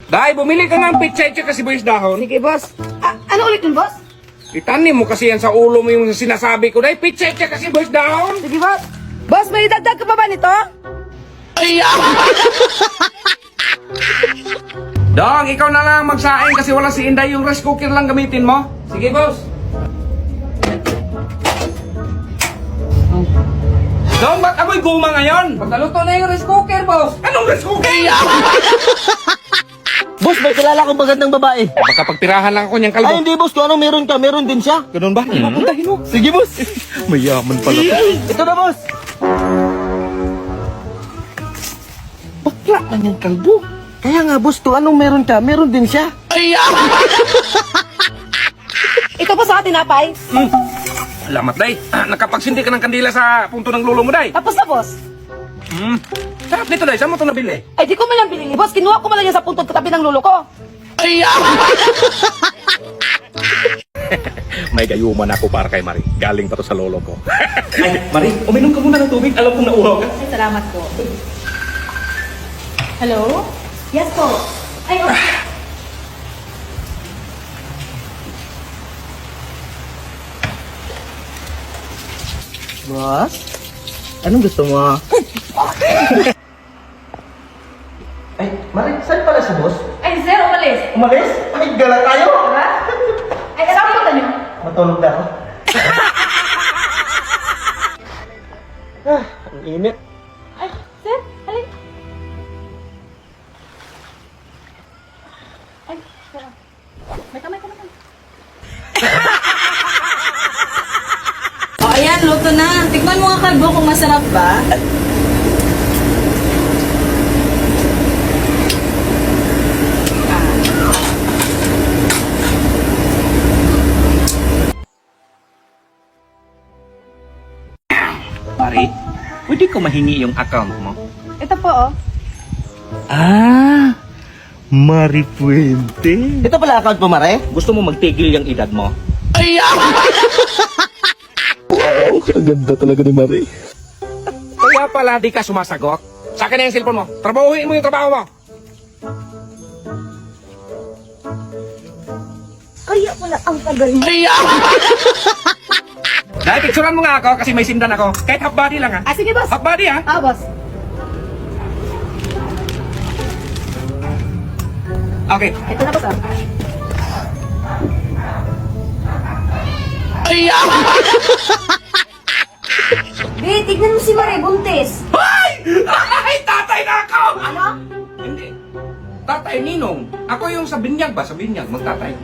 Dahil bumili ka ng pizza at kasi boys dahon. Sige, boss. Ano ulit yun, boss? Itanim mo kasi yan sa ulo mo yung sinasabi ko. Dahil pizza at kasi boys dahon. Sige, boss. Boss, may dagdag ka pa ba nito? Dong, ikaw na lang magsaing kasi wala si Inday, yung rice cooker lang gamitin mo. Sige, boss. Dong, ba't ako'y guma ngayon? Pagkaluto na yung rice cooker, boss. Anong rice cooker? Boss, may kilala kong magandang babae. Baka pagtirahan lang ako niyang kalbo. Ay, hindi boss. Kung anong meron ka, meron din siya. Ganun ba? Papuntahin mo. Sige, boss. Mayaman pala. Ito na, boss. Bakla lang yung kalbo. Kaya nga, boss, kung anong meron ka, meron din siya. Ito po sa tinapay. Salamat, Day. Nakapagsindi ka ng kandila sa punto ng lulo mo, Day. Tapos na, boss. Sarap nito, Day. Saan mo ito nabili? Ay, di ko man lang binili, boss. Kinuha ko man lang yan sa puntod katabi ng lulo ko. May gayuman ako para kay Marie. Galing pa to sa lolo ko. Ay, Marie, uminom ka muna ng tubig. Alam kong nauhaw ka. Ay, salamat po. Hello? Yes po. Ay, okay. Boss? Anong gusto mo? Ay, Mari, saan pala si boss? Ay, sir, umalis. Umalis? Ay, gala tayo. Ha? Ay, saan po niyo? Matulog na ako. Ang init. Ay, sir, halika. Ay, sir. May kamay. O ayan, luto na. Tikman mo nga kalbo kung masarap ba. Marie, pwede ko mahingi yung account mo? Ito po, oh. Ah, Mari Puente. Ito pala account mo, Mare? Gusto mo magtigil yung edad mo? Wow, kaganda talaga ni Mari. Kaya pala di ka sumasagot. Sa akin na yung cellphone mo. Trabahuin mo yung trabaho mo. Kaya pala ang tagal mo. Dahil picturean mo nga ako kasi may sindan ako. Kahit half body lang ha. Ah, sige, boss. Half body ha. Ah, boss. Okay. Ito na, boss, ah. Be, tignan mo si Mare, buntis. Ay! Ay! Tatay na ako! Ano? Hindi. Tatay, ninong. Ako yung sa binyag ba? Sa binyag, magtatay.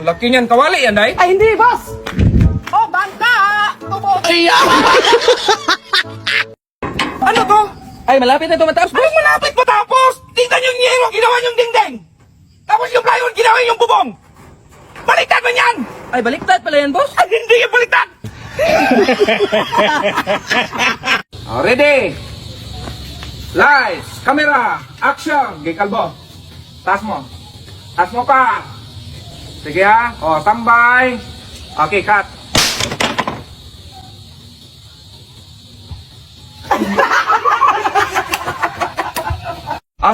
Laki niyan. Kawali yan, Day. Ay, hindi, boss. Oh, bangka. Tubo. Ano to? Ay, malapit na tumatapos. Anong malapit matapos? Tingnan yung yero, ginawa yung dingding. Tapos yung plywood, ginawa yung bubong. Baliktad man yan! Ay, baliktad pala yan, boss. Ay, hindi yung baliktad! Oh, ready? Lights, camera, action! Gay kalbo. Taas mo. Taas mo pa. Sige ha. O, tambay. Okay, cut.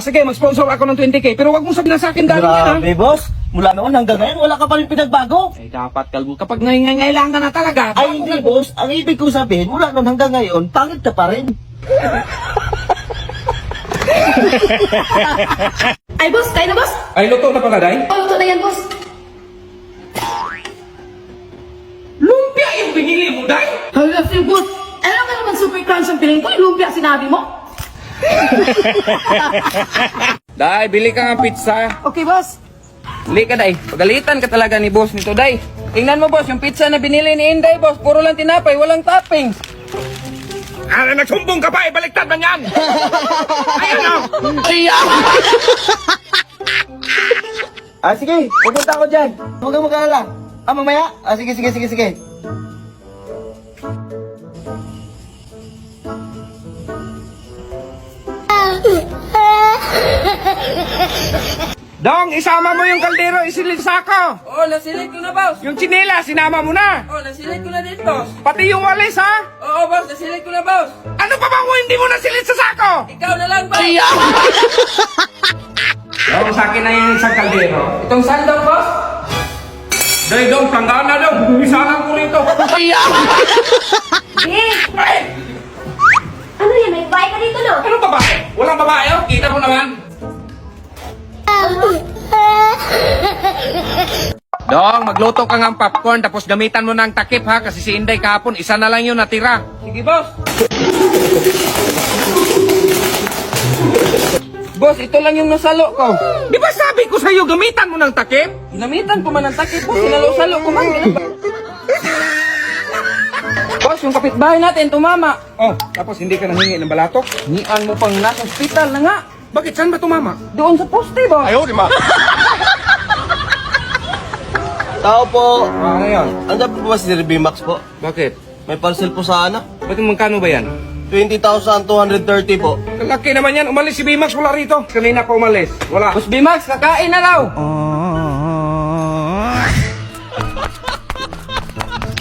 Sige, mag-sponsor ako ng 20K. Pero wag mong sabihin na sa akin galing yan, ha? Grabe, boss. Mula noon hanggang ngayon, wala ka pa rin pinagbago. Eh, dapat kalbo. Kapag ngailangan na talaga. Ay, hindi, boss. Ang ibig kong sabihin, mula noon hanggang ngayon, pangit ka pa rin. Ay, boss, tayo na, boss. Ay, luto na pala, Day. Oh, luto na yan, boss. Lumpia yung binili mo, Day. Hala, si boss. Ano ka naman super crunch ang piling ko? Yung lumpia sinabi mo? Day, bili ka ng pizza. Okay, boss. Bili ka, Day. Pagalitan ka talaga ni boss nito, Day. Tingnan mo, boss, yung pizza na binili ni Inday, boss. Puro lang tinapay, walang toppings. Ano, nagsumbong ka pa, ibaliktad man yan! Ay, ano? Sige. Pupunta ako dyan. Huwag kang mag-alala. Mamaya? Sige. Dong, isama mo yung kaldero, isilid sa ako. Oo, nasilid ko na, boss. Yung chinela, sinama mo na. Oo, nasilid ko na din, boss. Pati yung walis, ha? Oo, boss, nasilid ko na, boss. Ano pa bang hindi mo nasilid sa sako? Ikaw na lang, boss. Dong, sa akin na yung isang kaldero. Itong sandok, boss. Day, Dong, tanggaan na, Dong. Isa lang ko rito. Eh, Ay! ano yan? May bahay ka dito, no? Anong babae? Walang babae, oh. Kita mo naman. Dong, magluto ka ng popcorn tapos gamitan mo ng takip ha kasi si Inday kahapon isa na lang yung natira. Sige, boss. Boss, ito lang yung nasalo ko. Di ba sabi ko sa'yo gamitan mo ng takip? Ginamitan ko man ang takip, boss. Sinalo-salo ko man. Ganun ba? Boss, yung kapitbahay natin, tumama. Oh, tapos hindi ka nanghingi ng balatok? Nian mo pang nasa hospital na nga. Bakit saan ba tumama? Doon sa poste, boss. Tao po. Ano yun? Andiyan po ba si Max po? Bakit? May parcel po sana. Ba't magkano ba yan? 20,230 po. Kalaki naman yan. Umalis si Bimax, wala rito. Kanina pa umalis. Wala. Boss Bimax, kakain na raw.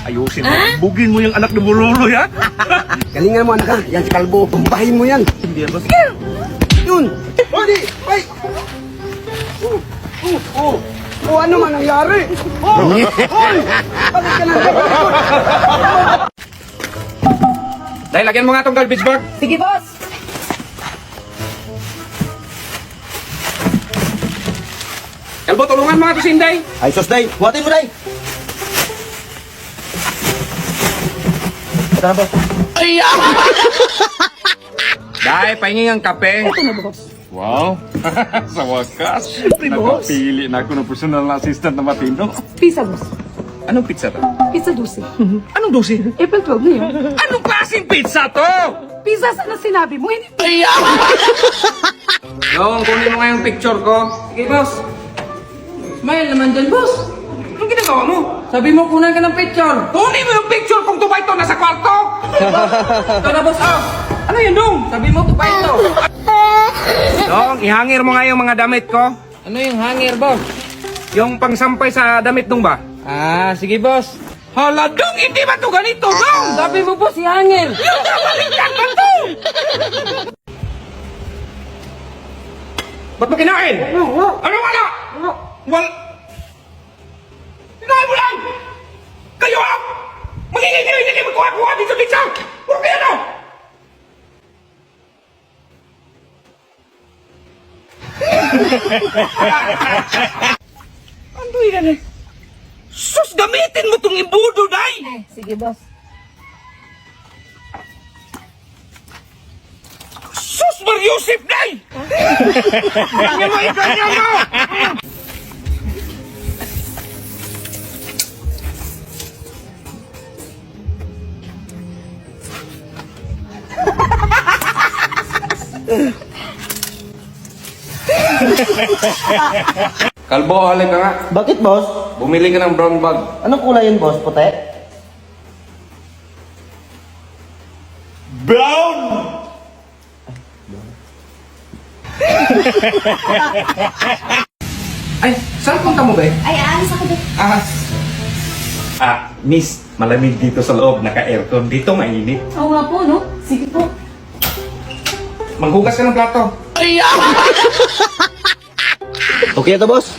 Ayusin mo. Bugin mo yung anak ni Bulolo yan. Galingan mo, anak ka. Yan si Kalbo. Pumbahin mo yan. Hindi yan, boss. Yun. Hindi. Ay. Oh, ano man nangyari? Oh. Balik ka na. Dahil lagyan mo nga tong garbage bag. Sige, boss. Kalbo, tulungan mo nga to si Inday. Ay, sos, Day. Buhatin mo, Day. Ito na, boss. Dahil, pahingin ang kape. Ito na, boss. Wow! Sa wakas, nakapili na ako ng personal assistant na matino. Pizza, boss. Anong pizza to? Pizza 12. Anong dosi? April 12 na yun. Anong klaseng pizza to? Pizza sana sinabi mo, hindi. Dong, kunin mo nga yung picture ko. Sige, boss. Smile naman dyan, boss. Anong ginagawa mo? Sabi mo, kunan ka ng picture. Kunin mo yung picture kung tuba ito nasa kwarto. Ito na, boss. Ah, Ano yun, Dong? sabi mo, tupa ito. Dong, ihangir mo nga yung mga damit ko. Ano yung hanger, boss? Yung pangsampay sa damit dong ba? Ah, sige, boss. Hala, Dong, hindi ba to ganito, Dong? Sabi mo, boss, yung hanger. Baliktad ba to? Ba't mo kinain? Ano wala? Kinain mo lang! Kayo ha? Magiging magkuha-kuha dito sa pizza! Puro kaya na! Ano yan eh? Sus, gamitin mo tong imbudo, Day! Sige, boss. Sus, Mariusip, Day! Ganyan mo, ganyan mo! Kalbo, halika nga. Bakit, boss? Bumili ka ng brown bag. Anong kulay yun, boss? Puti? Ay, saan punta mo ba eh? Ay, aalis ako dito. Miss, malamig dito sa loob, naka-aircon. Dito mainit. Oo nga po, no? Sige po. Maghugas ka ng plato. Okay ito, boss?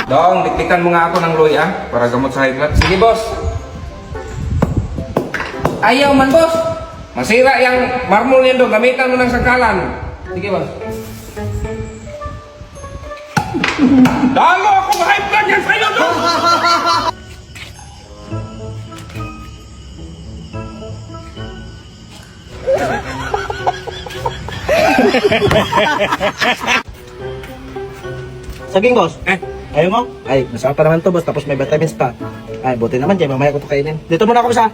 Dong, diktikan mo nga ako ng loy para gamot sa high blood. Sige, boss. Ayaw man, boss. Masira yung marmol yan dong, gamitan mo ng sangkalan. Sige, boss. Dalo ako high blood yan sa'yo dong! Saging, boss. Eh, Ayaw mo? Ay, masarap pa naman to, boss. Tapos may vitamins pa. Ay, buti naman dyan. Mamaya ko to kainin. Dito muna ako, sa.